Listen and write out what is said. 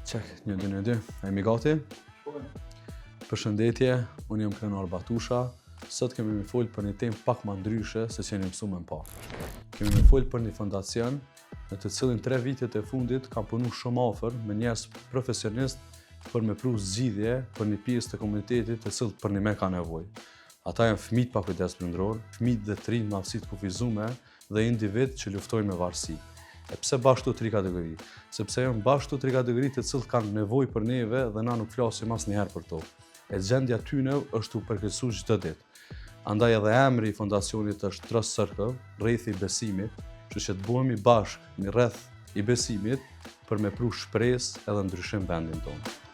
Qek, 1, 2, 1, 2, e mi gati? Përshëndetje, unë jam Krenar Batusha. Sot kemi me folë për një temë pak ma ndryshe se që jeni mësu me mpa. Kemi me folë për një fondacion në të cilin 3 vitet e fundit kam punu shumë afër me njerëz profesionist për me pru zgjidhje për një pjesë të komunitetit të cilët për një me ka nevojë. Ata janë fëmijë pa kujdes prindëror, fëmijë dhe të rinj me aftësi të kufizuara dhe individ që luftojnë me varësi. E pse bashkë këto 3 kategori? Sepse janë bashkë këto 3 kategori të cilët kanë nevojë për neve dhe na nuk flasim asnjëherë për to. E gjendja tyne është u përkeqësuar çdo ditë. Andaj edhe emri i fondacionit është Trust Circle, rrethi i besimit, kështu që të bëhemi bashkë në rreth i besimit për me pru shpresë edhe ndryshim vendin tonë.